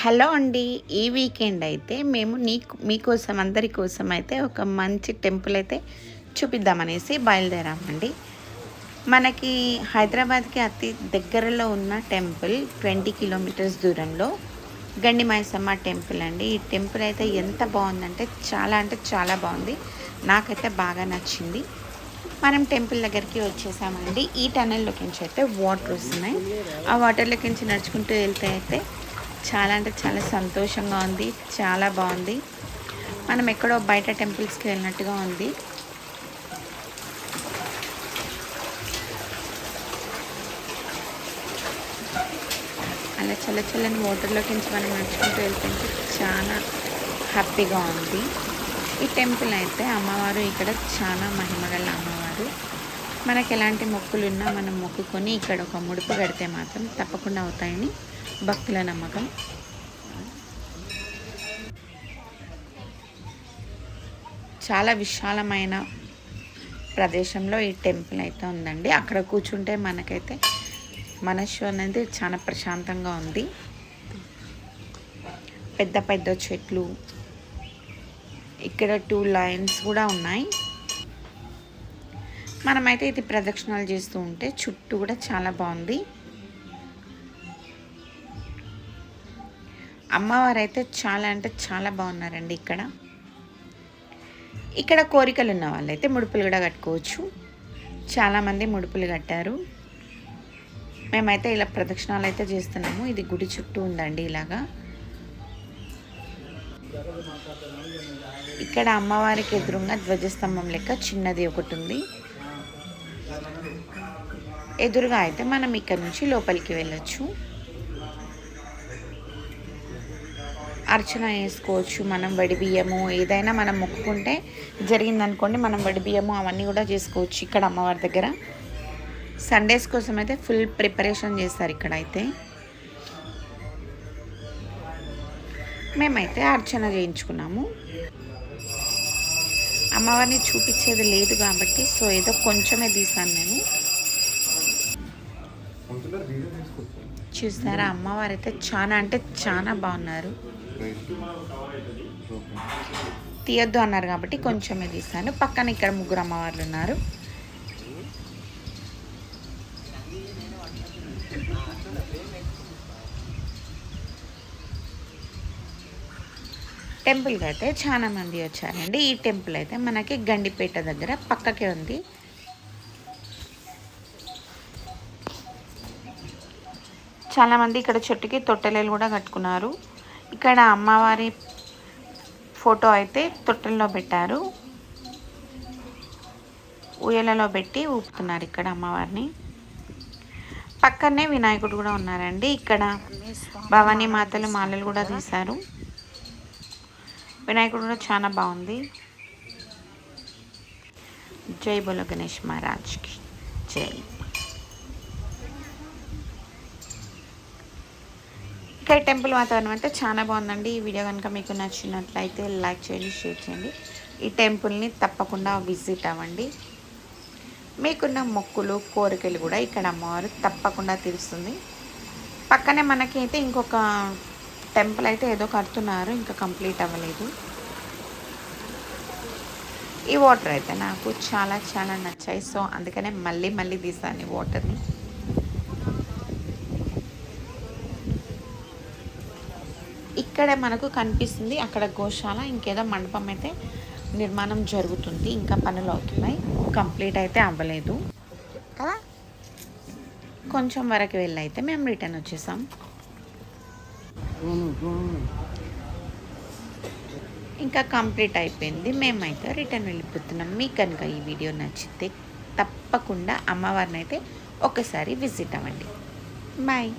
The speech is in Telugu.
హలో అండి. ఈ వీకెండ్ అయితే మేము మీకోసం అందరి కోసం అయితే ఒక మంచి టెంపుల్ అయితే చూపిద్దామనేసి బయలుదేరామండి. మనకి హైదరాబాద్కి అతి దగ్గరలో ఉన్న టెంపుల్ 20 కిలోమీటర్స్ దూరంలో గండి మైసమ్మ టెంపుల్ అండి. ఈ టెంపుల్ అయితే ఎంత బాగుందంటే అంటే చాలా బాగుంది. నాకైతే బాగా నచ్చింది. మనం టెంపుల్ దగ్గరికి వచ్చేసామండి. ఈ టనల్లోకి నుంచి అయితే వాటర్ వస్తున్నాయి. ఆ వాటర్లోకి నుంచి నడుచుకుంటూ వెళ్తే అయితే చాలా అంటే చాలా సంతోషంగా ఉంది. చాలా బాగుంది. మనం ఎక్కడో బయట టెంపుల్స్కి వెళ్ళినట్టుగా ఉంది. అలా చల్లని వాటర్లోకి నుంచి మనం నడుచుకుంటూ వెళ్తుంటే చాలా హ్యాపీగా ఉంది. ఈ టెంపుల్ అయితే అమ్మవారు ఇక్కడ చాలా మహిమగల అమ్మవారు. మనకి ఎలాంటి మొక్కులున్నా మనం మొక్కుకొని ఇక్కడ ఒక ముడుపు కడితే మాత్రం తప్పకుండా అవుతాయని భక్తుల నమ్మకం. చాలా విశాలమైన ప్రదేశంలో ఈ టెంపుల్ అయితే ఉందండి. అక్కడ కూర్చుంటే మనకైతే మనసు అనేది చాలా ప్రశాంతంగా ఉంది. పెద్ద పెద్ద చెట్లు, ఇక్కడ 2 లైన్స్ కూడా ఉన్నాయి. మనమైతే ఇది ప్రదక్షిణాలు చేస్తూ ఉంటే చుట్టూ కూడా చాలా బాగుంది. అమ్మవారు అయితే చాలా అంటే చాలా బాగున్నారండి. ఇక్కడ కోరికలు ఉన్న వాళ్ళైతే ముడుపులు కూడా కట్టుకోవచ్చు. చాలామంది ముడుపులు కట్టారు. మేమైతే ఇలా ప్రదక్షిణాలు అయితే చేస్తున్నాము. ఇది గుడి చుట్టూ ఉందండి ఇలాగా. ఇక్కడ అమ్మవారికి ఎదురుగా ధ్వజస్తంభం లెక్క చిన్నది ఒకటి ఉంది. ఎదురుగా అయితే మనం ఇక్కడ నుంచి లోపలికి వెళ్ళొచ్చు. అర్చన చేసుకోవచ్చు. మనం వడి బియ్యము ఏదైనా మనం మొక్కుకుంటే జరిగిందనుకోండి, మనం వడి బియ్యము అవన్నీ కూడా చేసుకోవచ్చు. ఇక్కడ అమ్మవారి దగ్గర సండేస్ కోసం అయితే ఫుల్ ప్రిపరేషన్ చేస్తారు. ఇక్కడైతే మేమైతే అర్చన చేయించుకున్నాము. అమ్మవారిని చూపించేది లేదు కాబట్టి సో ఏదో కొంచెమే తీసాను నేను. చూస్తారా, అమ్మవారు అయితే చాలా అంటే చాలా బాగున్నారు. తీయొద్దు అన్నారు కాబట్టి కొంచెమే తీసాను. పక్కన ఇక్కడ 3 అమ్మవార్లు ఉన్నారు. టెంపుల్కి అయితే చాలా మంది వచ్చారండి. ఈ టెంపుల్ అయితే మనకి గండిపేట దగ్గర పక్కకే ఉంది. చాలామంది ఇక్కడ చెట్టుకి తొట్టెలు కూడా కట్టుకున్నారు. ఇక్కడ అమ్మవారి ఫోటో అయితే తొట్టెల్లో పెట్టారు. ఉయ్యలలో పెట్టి ఊపుతున్నారు ఇక్కడ అమ్మవారిని. పక్కనే వినాయకుడు కూడా ఉన్నారండి. ఇక్కడ భవానీ మాతలు మాలలు కూడా తీశారు. వినాయకుడు కూడా చాలా బాగుంది. జై బోలో గణేష్ మహారాజ్కి జై. ఇక్కడ టెంపుల్ వాతావరణం అయితే చాలా బాగుందండి. ఈ వీడియో కనుక మీకు నచ్చినట్లయితే లైక్ చేయండి, షేర్ చేయండి. ఈ టెంపుల్ని తప్పకుండా విజిట్ అవ్వండి. మీకున్న మొక్కులు కోరికలు కూడా ఇక్కడ అమ్మవారు తప్పకుండా తీరుస్తుంది. పక్కనే మనకి అయితే ఇంకొక టెంపుల్ అయితే ఏదో కడుతున్నారు, ఇంకా కంప్లీట్ అవ్వలేదు. ఈ వాటర్ అయితే నాకు చాలా నచ్చాయి. సో అందుకనే మళ్ళీ తీసాను ఈ వాటర్ని. ఇక్కడ మనకు కనిపిస్తుంది అక్కడ గోశాల, ఇంకేదో మండపం అయితే నిర్మాణం జరుగుతుంది. ఇంకా పనులు అవుతున్నాయి, కంప్లీట్ అయితే అవ్వలేదు కదా. కొంచెం వరకు వెళ్ళి అయితే మేము రిటర్న్ వచ్చేసాం. ఇంకా కంప్లీట్ అయిపోయింది. మేమైతే రిటర్న్ వెళ్ళిపోతున్నాం. మీకు కనుక ఈ వీడియో నచ్చితే తప్పకుండా అమ్మవారిని అయితే ఒకసారి విజిట్ అవ్వండి. బాయ్.